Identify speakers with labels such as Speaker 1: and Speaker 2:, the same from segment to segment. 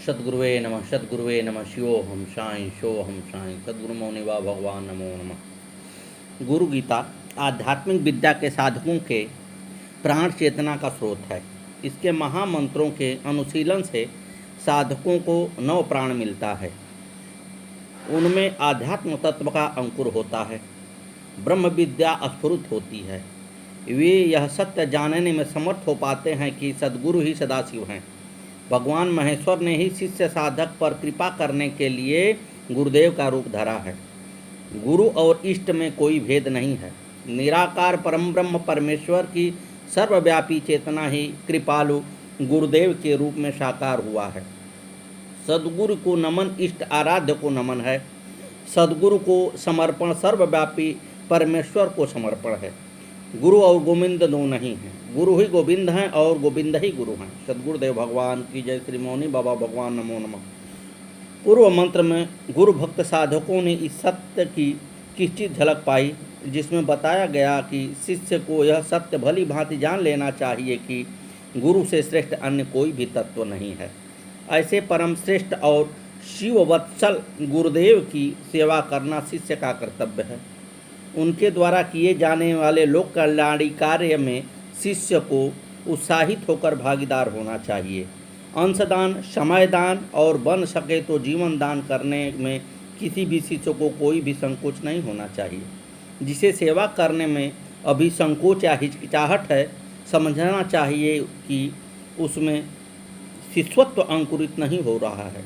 Speaker 1: सद्गुरुवे नमः सद्गुरुवे नमः शिवोहम साई शोहम साई सद्गुरु मौनिवा भगवान नमो नमः। गुरु गीता आध्यात्मिक विद्या के साधकों के प्राण चेतना का स्रोत है। इसके महामंत्रों के अनुशीलन से साधकों को नव प्राण मिलता है। उनमें आध्यात्म तत्व का अंकुर होता है, ब्रह्म विद्या स्फुरित होती है। वे यह सत्य जानने में समर्थ हो पाते हैं कि सद्गुरु ही सदाशिव हैं। भगवान महेश्वर ने ही शिष्य साधक पर कृपा करने के लिए गुरुदेव का रूप धरा है। गुरु और इष्ट में कोई भेद नहीं है। निराकार परम ब्रह्म परमेश्वर की सर्वव्यापी चेतना ही कृपालु गुरुदेव के रूप में साकार हुआ है। सद्गुरु को नमन इष्ट आराध्य को नमन है। सद्गुरु को समर्पण सर्वव्यापी परमेश्वर को समर्पण है। गुरु और गोविंद दो नहीं हैं, गुरु ही गोविंद हैं और गोविंद ही गुरु हैं। सद्गुरुदेव भगवान की जय। श्री मौनी बाबा भगवान नमो नमः। पूर्व मंत्र में गुरु भक्त साधकों ने इस सत्य की किंचित झलक पाई, जिसमें बताया गया कि शिष्य को यह सत्य भली भांति जान लेना चाहिए कि गुरु से श्रेष्ठ अन्य कोई भी तत्व नहीं है। ऐसे परम श्रेष्ठ और शिववत्सल गुरुदेव की सेवा करना शिष्य का कर्तव्य है। उनके द्वारा किए जाने वाले लोक कल्याणी कार्य में शिष्य को उत्साहित होकर भागीदार होना चाहिए। अंशदान, समयदान और बन सके तो जीवन दान करने में किसी भी शिष्य को कोई भी संकोच नहीं होना चाहिए। जिसे सेवा करने में अभी संकोच या हिचकिचाहट है, समझना चाहिए कि उसमें शिष्यत्व अंकुरित नहीं हो रहा है।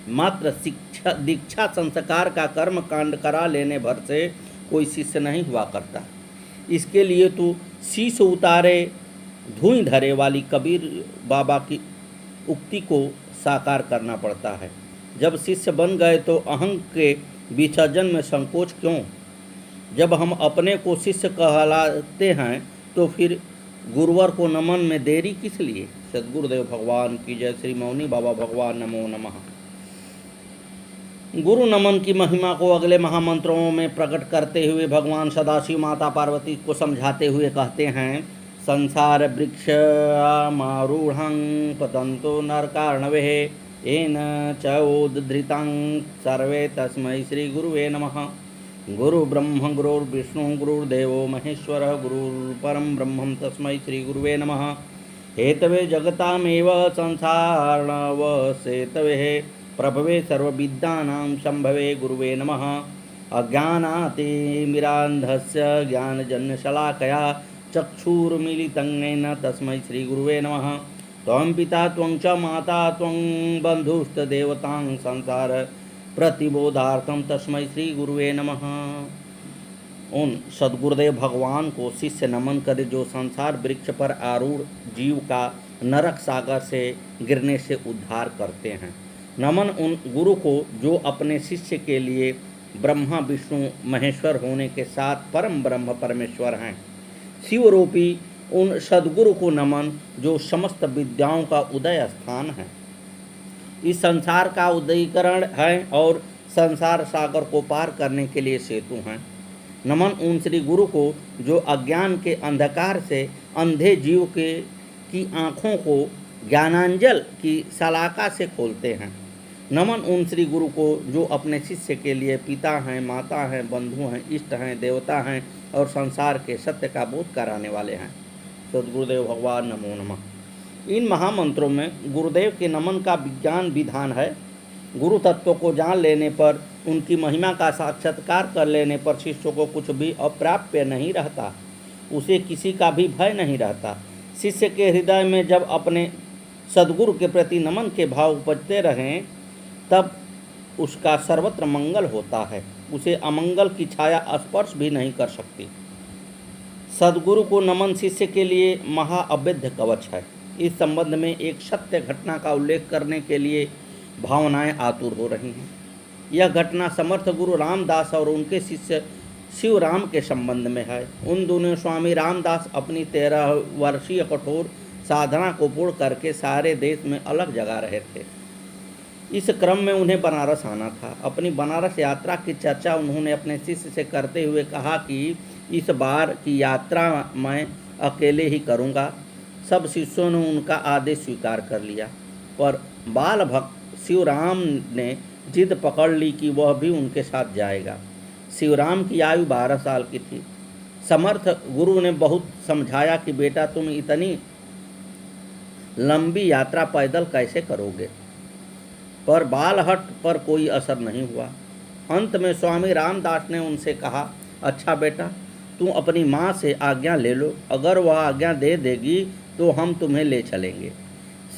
Speaker 1: मात्र शिक्षा दीक्षा संस्कार का कर्म कांड करा लेने भर से कोई शिष्य नहीं हुआ करता। इसके लिए तो शीश उतारे धुएं धरे वाली कबीर बाबा की उक्ति को साकार करना पड़ता है। जब शिष्य बन गए तो अहंग के विसर्जन में संकोच क्यों? जब हम अपने को शिष्य कहलाते हैं तो फिर गुरुवर को नमन में देरी किस लिए? सद्गुरुदेव भगवान की जय। श्री मौनी बाबा भगवान नमो नमः। गुरु नमन की महिमा को अगले महामंत्रों में प्रकट करते हुए भगवान सदाशिव माता पार्वती को समझाते हुए कहते हैं, संसार वृक्षमारूढ़ं पतन्तो नरकार्णवे येन च उद्धृतं सर्वे तस्मै श्री गुरुवे नमः। गुरु ब्रह्म गुरुर्विष्णु गुरुर्देवो महेश्वरः गुरुर्परं ब्रह्म तस्मै श्री गुरुवे नमः। हेतवे जगतामेव संसारणवसेतवे प्रभवे सर्वविद्यानां संभवे गुरुवे नमः। अज्ञानातिमिरान्धस्य ज्ञानजन्यशलाकया चक्षुरुन्मीलितं येन तस्मै श्री गुरुवे नमः। त्वं पिता त्वं च माता त्वं बन्धुश्च देवतां संसार प्रतिबोधार्थं तस्मै श्री गुरुवे नमः। उन सद्गुरुदेव भगवान को शिष्य नमन करे जो संसार वृक्ष पर आरूढ़ जीव का नरक सागर से गिरने से उद्धार करते हैं। नमन उन गुरु को जो अपने शिष्य के लिए ब्रह्मा विष्णु महेश्वर होने के साथ परम ब्रह्म परमेश्वर हैं। शिवरूपी उन सद्गुरु को नमन जो समस्त विद्याओं का उदय स्थान है, इस संसार का उदयीकरण है और संसार सागर को पार करने के लिए सेतु हैं। नमन उन श्री गुरु को जो अज्ञान के अंधकार से अंधे जीव की आँखों को ज्ञानांजल की सलाका से खोलते हैं। नमन उन श्री गुरु को जो अपने शिष्य के लिए पिता हैं, माता हैं, बंधु हैं, इष्ट हैं, देवता हैं और संसार के सत्य का बोध कराने वाले हैं। सद्गुरुदेव भगवान नमो नमः। इन महामंत्रों में गुरुदेव के नमन का विज्ञान विधान है। गुरु तत्व को जान लेने पर, उनकी महिमा का साक्षात्कार कर लेने पर शिष्य को कुछ भी अप्राप्य नहीं रहता, उसे किसी का भी भय नहीं रहता। शिष्य के हृदय में जब अपने सद्गुरु के प्रति नमन के भाव उपजते रहें, तब उसका सर्वत्र मंगल होता है। उसे अमंगल की छाया स्पर्श भी नहीं कर सकती। सद्गुरु को नमन शिष्य के लिए महाअवैध कवच है। इस संबंध में एक सत्य घटना का उल्लेख करने के लिए भावनाएं आतुर हो रही हैं। यह घटना समर्थ गुरु रामदास और उनके शिष्य शिवराम के संबंध में है। उन दोनों स्वामी रामदास अपनी 13 वर्षीय कठोर साधना को पूर्ण करके सारे देश में अलग जगा रहे थे। इस क्रम में उन्हें बनारस आना था। अपनी बनारस यात्रा की चर्चा उन्होंने अपने शिष्य से करते हुए कहा कि इस बार की यात्रा मैं अकेले ही करूँगा। सब शिष्यों ने उनका आदेश स्वीकार कर लिया, पर बाल भक्त शिवराम ने जिद पकड़ ली कि वह भी उनके साथ जाएगा। शिवराम की आयु 12 साल की थी। समर्थ गुरु ने बहुत समझाया कि बेटा तुम इतनी लंबी यात्रा पैदल कैसे करोगे, पर बालहट पर कोई असर नहीं हुआ। अंत में स्वामी रामदास ने उनसे कहा, अच्छा बेटा तुम अपनी माँ से आज्ञा ले लो, अगर वह आज्ञा दे देगी तो हम तुम्हें ले चलेंगे।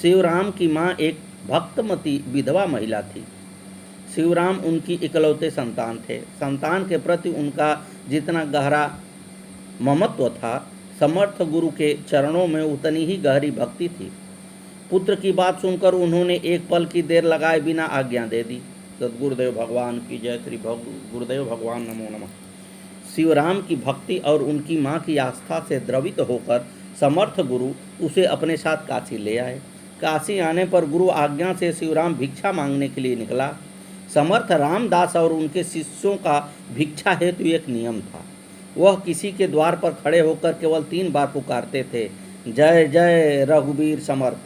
Speaker 1: शिवराम की माँ एक भक्तमती विधवा महिला थी। शिवराम उनकी इकलौते संतान थे। संतान के प्रति उनका जितना गहरा ममत्व था, समर्थ गुरु के चरणों में उतनी ही गहरी भक्ति थी। पुत्र की बात सुनकर उन्होंने एक पल की देर लगाए बिना आज्ञा दे दी। सद्गुरुदेव भगवान की जय। श्री गुरुदेव भगवान नमो नमः। शिवराम की भक्ति और उनकी माँ की आस्था से द्रवित होकर समर्थ गुरु उसे अपने साथ काशी ले आए। काशी आने पर गुरु आज्ञा से शिवराम भिक्षा मांगने के लिए निकला। समर्थ रामदास और उनके शिष्यों का भिक्षा हेतु एक नियम था। वह किसी के द्वार पर खड़े होकर केवल 3 बार पुकारते थे, जय जय रघुवीर समर्थ।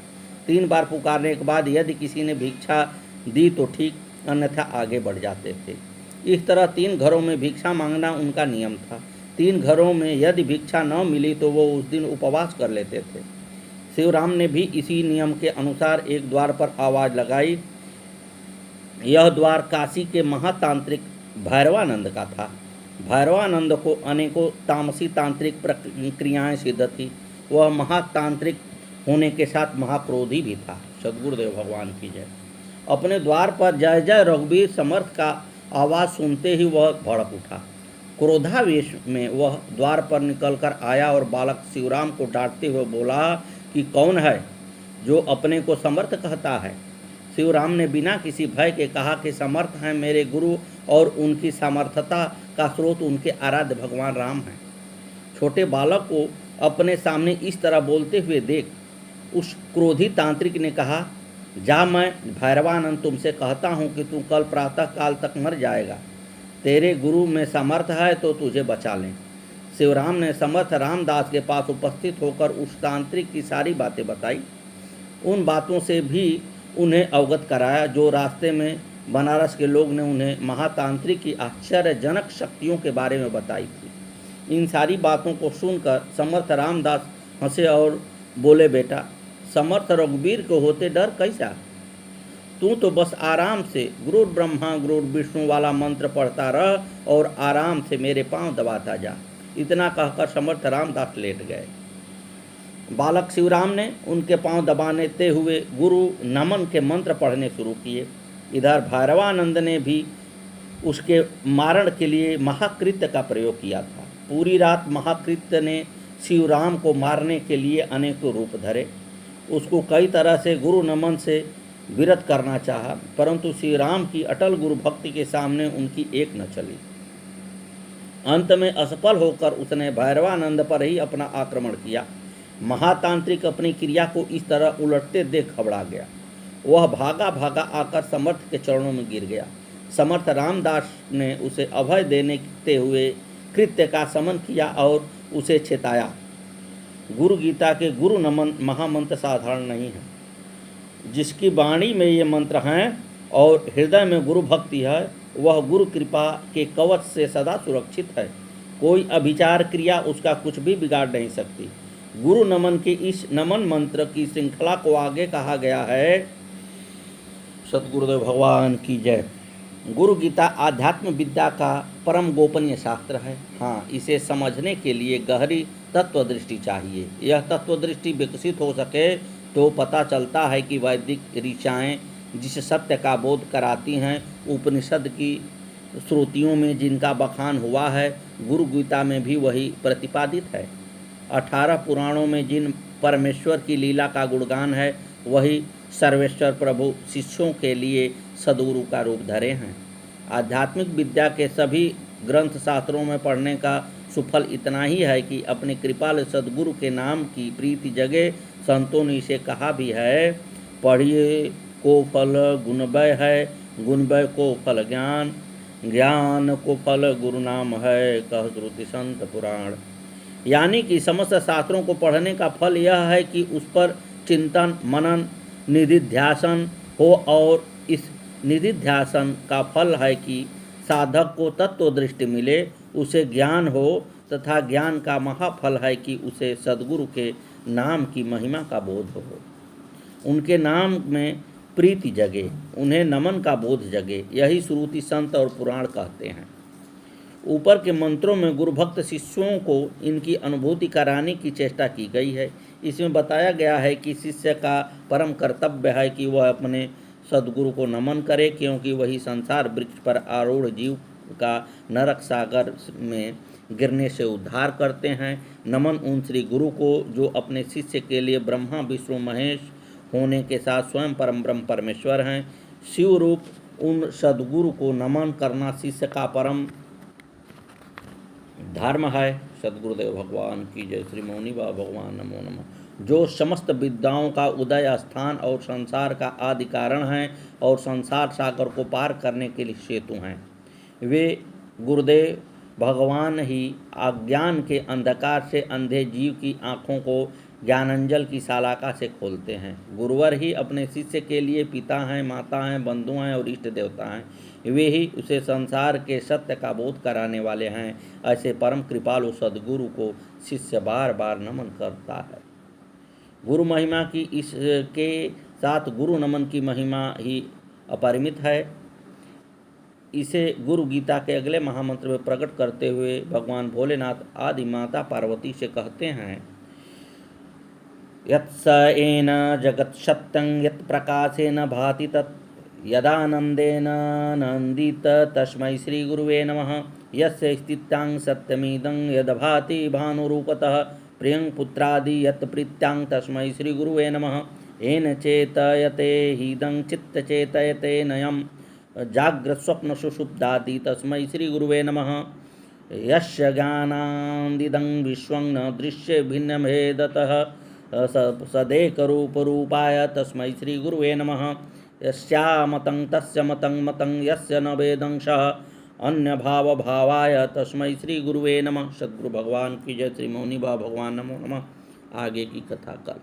Speaker 1: 3 बार पुकारने के बाद यदि किसी ने भिक्षा दी तो ठीक, अन्यथा आगे बढ़ जाते थे। इस तरह 3 घरों में भिक्षा मांगना उनका नियम था। 3 घरों में यदि भिक्षा न मिली तो वो उस दिन उपवास कर लेते थे। शिवराम ने भी इसी नियम के अनुसार एक द्वार पर आवाज़ लगाई। यह द्वार काशी के महातांत्रिक भैरवानंद का था। भैरवानंद को अनेकों तामसी तांत्रिक प्रक्रियाएं सिद्ध थी। वह महातांत्रिक होने के साथ महाक्रोधी भी था। सद्गुरुदेव भगवान की जय। अपने द्वार पर जय जय रघुवीर समर्थ का आवाज़ सुनते ही वह भड़क उठा। क्रोधावेश में वह द्वार पर निकलकर आया और बालक शिवराम को डांटते हुए बोला कि कौन है जो अपने को समर्थ कहता है। शिवराम ने बिना किसी भय के कहा कि समर्थ हैं मेरे गुरु और उनकी सामर्थ्यता का स्रोत उनके आराध्य भगवान राम हैं। छोटे बालक को अपने सामने इस तरह बोलते हुए देख उस क्रोधी तांत्रिक ने कहा, जा मैं भैरवानंद तुमसे कहता हूँ कि तू कल प्रातः काल तक मर जाएगा। तेरे गुरु में समर्थ है तो तुझे बचा लें। शिवराम ने समर्थ रामदास के पास उपस्थित होकर उस तांत्रिक की सारी बातें बताई। उन बातों से भी उन्हें अवगत कराया जो रास्ते में बनारस के लोग ने उन्हें महातांत्रिक की आश्चर्यजनक शक्तियों के बारे में बताई थी। इन सारी बातों को सुनकर समर्थ रामदास हंसे और बोले, बेटा समर्थ रघुवीर को होते डर कैसा? तू तो बस आराम से गुरु ब्रह्मा गुरु विष्णु वाला मंत्र पढ़ता रह और आराम से मेरे पांव दबाता जा। इतना कहकर समर्थ रामदास लेट गए। बालक शिवराम ने उनके पांव दबाते हुए गुरु नमन के मंत्र पढ़ने शुरू किए। इधर भैरवानंद ने भी उसके मारण के लिए महाकृत्य का प्रयोग किया था। पूरी रात महाकृत्य ने शिवराम को मारने के लिए अनेकों रूप धरे। उसको कई तरह से गुरु नमन से विरत करना चाहा, परंतु श्रीराम की अटल गुरु भक्ति के सामने उनकी एक न चली। अंत में असफल होकर उसने भैरवानंद पर ही अपना आक्रमण किया। महातांत्रिक अपनी क्रिया को इस तरह उलटते देख घबरा गया। वह भागा भागा आकर समर्थ के चरणों में गिर गया। समर्थ रामदास ने उसे अभय देते हुए कृत्य का समन किया और उसे चेताया। गुरु गीता के गुरु नमन महामंत्र साधारण नहीं है। जिसकी वाणी में ये मंत्र हैं और हृदय में गुरु भक्ति है, वह गुरु कृपा के कवच से सदा सुरक्षित है। कोई अभिचार क्रिया उसका कुछ भी बिगाड़ नहीं सकती। गुरु नमन के इस नमन मंत्र की श्रृंखला को आगे कहा गया है। सद्गुरुदेव भगवान की जय। गुरु गीता आध्यात्म विद्या का परम गोपनीय शास्त्र है। हाँ, इसे समझने के लिए गहरी तत्व दृष्टि चाहिए। यह तत्व दृष्टि विकसित हो सके तो पता चलता है कि वैदिक ऋचाएँ जिस सत्य का बोध कराती हैं, उपनिषद की श्रुतियों में जिनका बखान हुआ है, गुरु गीता में भी वही प्रतिपादित है। 18 पुराणों में जिन परमेश्वर की लीला का गुणगान है, वही सर्वेश्वर प्रभु शिष्यों के लिए सद्गुरु का रूप धरे हैं। आध्यात्मिक विद्या के सभी ग्रंथ शास्त्रों में पढ़ने का सुफल इतना ही है कि अपने कृपाल सद्गुरु के नाम की प्रीति जगे। संतों ने इसे कहा भी है, पढ़िए को फल गुणवय है, गुणवय को फल ज्ञान, ज्ञान को फल गुरु नाम है, कह श्रुति संत पुराण। यानी कि समस्त शास्त्रों को पढ़ने का फल यह है कि उस पर चिंतन मनन निधिध्यासन हो और इस निधिध्यासन का फल है कि साधक को तत्व दृष्टि मिले, उसे ज्ञान हो तथा ज्ञान का महाफल है कि उसे सद्गुरु के नाम की महिमा का बोध हो, उनके नाम में प्रीति जगे, उन्हें नमन का बोध जगे। यही श्रुति संत और पुराण कहते हैं। ऊपर के मंत्रों में गुरु भक्त शिष्यों को इनकी अनुभूति कराने की चेष्टा की गई है। इसमें बताया गया है कि शिष्य का परम कर्तव्य है कि वह अपने सद्गुरु को नमन करे, क्योंकि वही संसार वृक्ष पर आरूढ़ जीव का नरक सागर में गिरने से उद्धार करते हैं। नमन उन श्री गुरु को जो अपने शिष्य के लिए ब्रह्मा विष्णु महेश होने के साथ स्वयं परम ब्रह्म परमेश्वर हैं। शिव रूप उन सद्गुरु को नमन करना शिष्य का परम धर्म है। सद्गुरुदेव भगवान की जय। श्री मौनी बाबा भगवान नमो नमः। जो समस्त विद्याओं का उदय स्थान और संसार का आदि कारण हैं और संसार सागर को पार करने के लिए सेतु हैं, वे गुरुदेव भगवान ही अज्ञान के अंधकार से अंधे जीव की आँखों को ज्ञानंजल की शालाका से खोलते हैं। गुरुवर ही अपने शिष्य के लिए पिता हैं, माता हैं, बंधु हैं और इष्ट देवता हैं। वे ही उसे संसार के सत्य का बोध कराने वाले हैं। ऐसे परम कृपालु सद्गुरु को शिष्य बार बार नमन करता है। गुरु महिमा की इसके साथ गुरु नमन की महिमा ही अपरिमित है। इसे गुरु गीता के अगले महामंत्र में प्रकट करते हुए भगवान भोलेनाथ आदि माता पार्वती से कहते हैं, यत्स एन जगत् सत्यं यत् प्रकाशेन भाति तत् यदानंदेन नंदित तस्मै श्री गुरुवे नमः। यस्य स्थित्यां सत्यमिदं यद्भाति भानुरूपतः प्रियं पुत्रादि यत् प्रीत्यां तस्मै श्री गुरुवे नमः। येन चेतयते हिदं चित्तचेतयते नयं जाग्रत्स्वप्न सुषुप्तादि तस्मै श्री गुरुवे नमः। यस्य ज्ञानादिदं विश्वं न दृश्य भिन्नभेदतः सदेकरूपरूपाय तस्मै श्री गुरुवे नमः। यस्यामतं तस्य मतं मतं यस्य न वेदं सः अन्यभावभावाय तस्मै श्री गुरुवे नमः। सद्गुरु भगवान की जय। श्री मौनी बाबा भगवान नमो नमः। आगे की कथा कल।